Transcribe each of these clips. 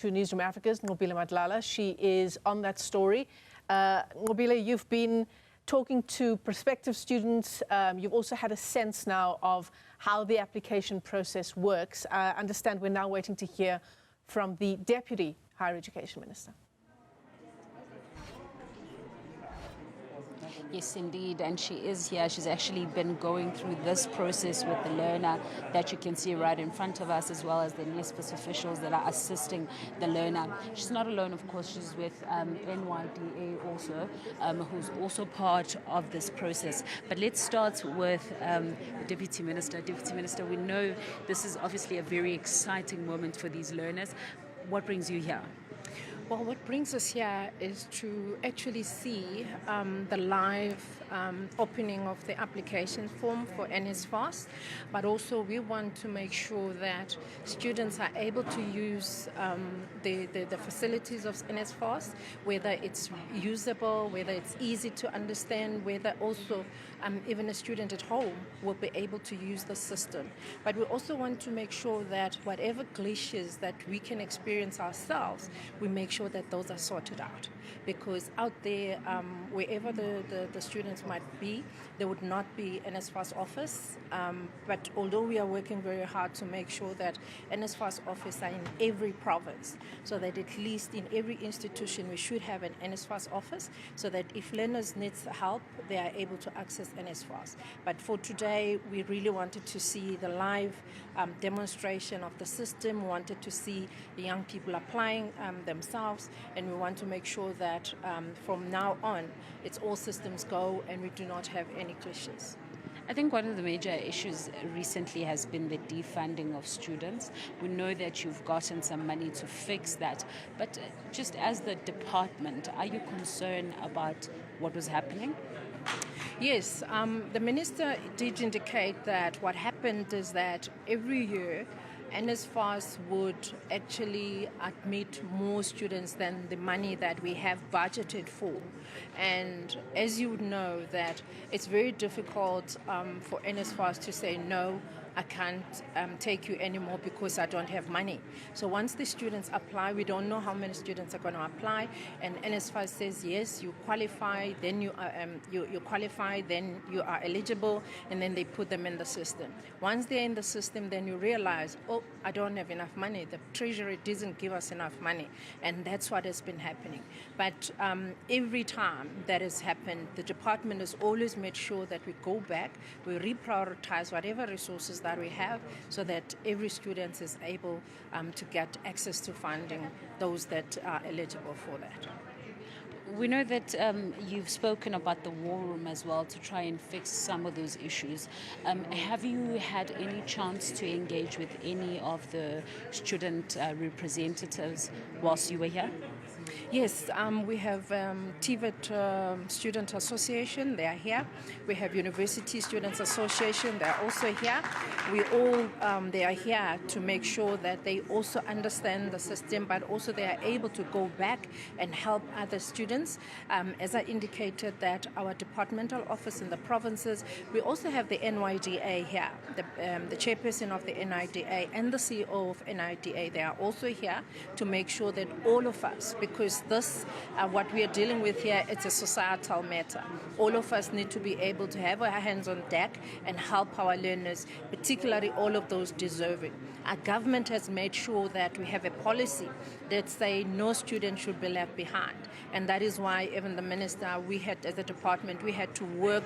To Newzroom Afrika's Nqobile Madlala. She is on that story. Nqobile, you've been talking to prospective students. You've also had a sense now of how the application process works. I understand we're now waiting to hear from the Deputy Higher Education Minister. Yes, indeed, and she is here. She's actually been going through this process with the learner that you can see right in front of us, as well as the NSFAS officials that are assisting the learner. She's not alone, of course. She's with NYDA also, who's also part of this process. But let's start with the Deputy Minister. Deputy Minister, we know this is obviously a very exciting moment for these learners. What brings you here? Well, what brings us here is to actually see the live opening of the application form for NSFAS, but also we want to make sure that students are able to use the facilities of NSFAS, whether it's usable, whether it's easy to understand, whether also even a student at home will be able to use the system. But we also want to make sure that whatever glitches that we can experience ourselves, we make sure that those are sorted out, because out there, wherever the students might be, there would not be an NSFAS office, but although we are working very hard to make sure that NSFAS offices are in every province, so that at least in every institution we should have an NSFAS office, so that if learners need help, they are able to access NSFAS. But for today, we really wanted to see the live demonstration of the system, wanted to see the young people applying themselves, and we want to make sure that from now on, it's all systems go and we do not have any glitches. I think one of the major issues recently has been the defunding of students. We know that you've gotten some money to fix that, but just as the department, are you concerned about what was happening? Yes, the minister did indicate that what happened is that every year NSFAS would actually admit more students than the money that we have budgeted for. And as you know, that it's very difficult for NSFAS to say, no, I can't take you anymore because I don't have money. So once the students apply, we don't know how many students are going to apply, and NSFAS says yes, you qualify, then you qualify, then you are eligible, and then they put them in the system. Once they're in the system, then you realize, oh, I don't have enough money. The Treasury doesn't give us enough money, and that's what has been happening. But every time that has happened, the department has always made sure that we go back, we reprioritize whatever resources that we have, so that every student is able to get access to funding, those that are eligible for that. We know that you've spoken about the war room as well to try and fix some of those issues. Have you had any chance to engage with any of the student representatives whilst you were here? Yes, we have TVET Student Association, they are here. We have University Students Association, they are also here. They are here to make sure that they also understand the system, but also they are able to go back and help other students. As I indicated, that our departmental office in the provinces, we also have the NYDA here, the chairperson of the NYDA and the CEO of NYDA, they are also here to make sure that all of us, because this, what we are dealing with here, it's a societal matter. All of us need to be able to have our hands on deck and help our learners, particularly all of those deserving. Our government has made sure that we have a policy that say no student should be left behind. And that is why even the minister, we had, as a department, we had to work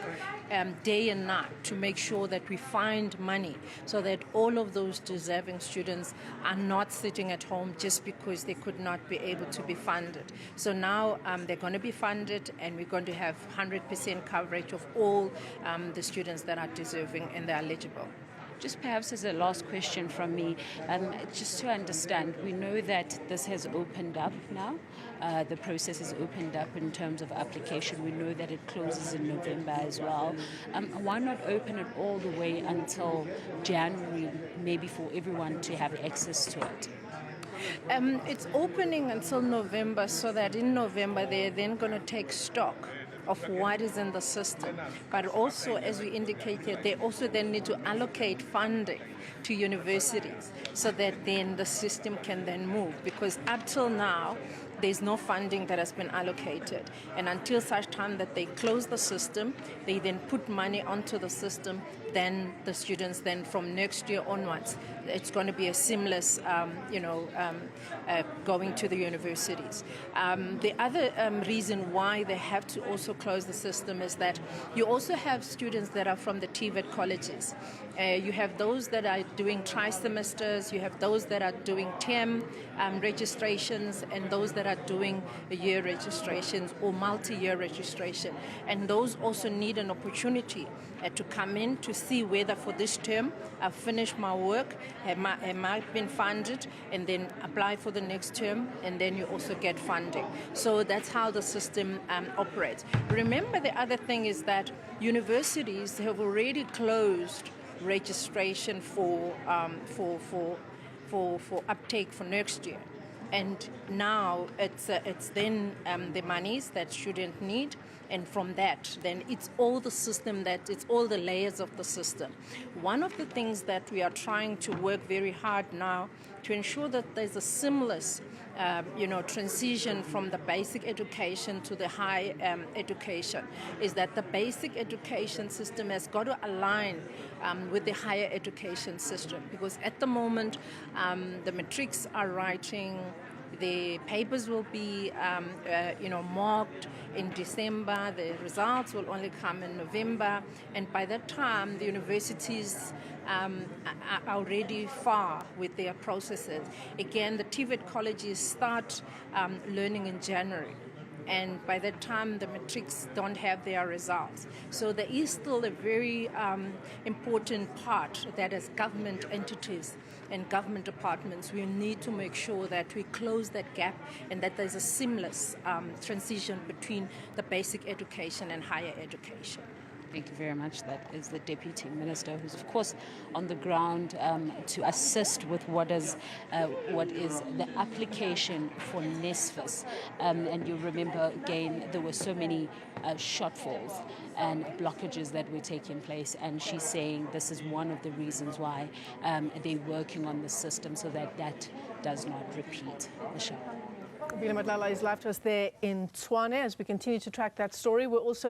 day and night to make sure that we find money so that all of those deserving students are not sitting at home just because they could not be able to be funded. So now they're going to be funded, and we're going to have 100% coverage of all the students that are deserving and they're eligible. Just perhaps as a last question from me, just to understand, we know that this has opened up now. The process has opened up in terms of application. We know that it closes in November as well. Why not open it all the way until January, maybe for everyone to have access to it? It's opening until November, so that in November they're then going to take stock of what is in the system. But also, as we indicated, they also then need to allocate funding to universities so that then the system can then move. Because up till now, there's no funding that has been allocated. And until such time that they close the system, they then put money onto the system, then the students then from next year onwards, it's going to be a seamless, going to the universities. The other reason why they have to also close the system is that you also have students that are from the TVET colleges. You have those that are doing tri-semesters, you have those that are doing term registrations, and those that are doing year registrations or multi-year registration. And those also need an opportunity to come in to see whether for this term I've finished my work, am I been funded, and then apply for the next term, and then you also get funding. So that's how the system operates. Remember, the other thing is that universities have already closed registration for uptake for next year, and now it's then the monies that students need, and from that then it's all the system, that it's all the layers of the system. One of the things that we are trying to work very hard now to ensure that there's a seamless transition from the basic education to the high education is that the basic education system has got to align with the higher education system, because at the moment the matrics are writing, the papers will be marked in December, the results will only come in November, and by that time the universities are already far with their processes. Again, the TVET colleges start learning in January, and by that time the matrics don't have their results. So there is still a very important part that as government entities and government departments, we need to make sure that we close that gap and that there's a seamless transition between the basic education and higher education. Thank you very much. That is the Deputy Minister, who's of course on the ground to assist with what is the application for NSFAS. And you remember, again, there were so many shortfalls and blockages that were taking place, and she's saying this is one of the reasons why they're working on the system so that that does not repeat. Michelle. Nobile Madlala is live to us there in Tshwane as we continue to track that story. We're also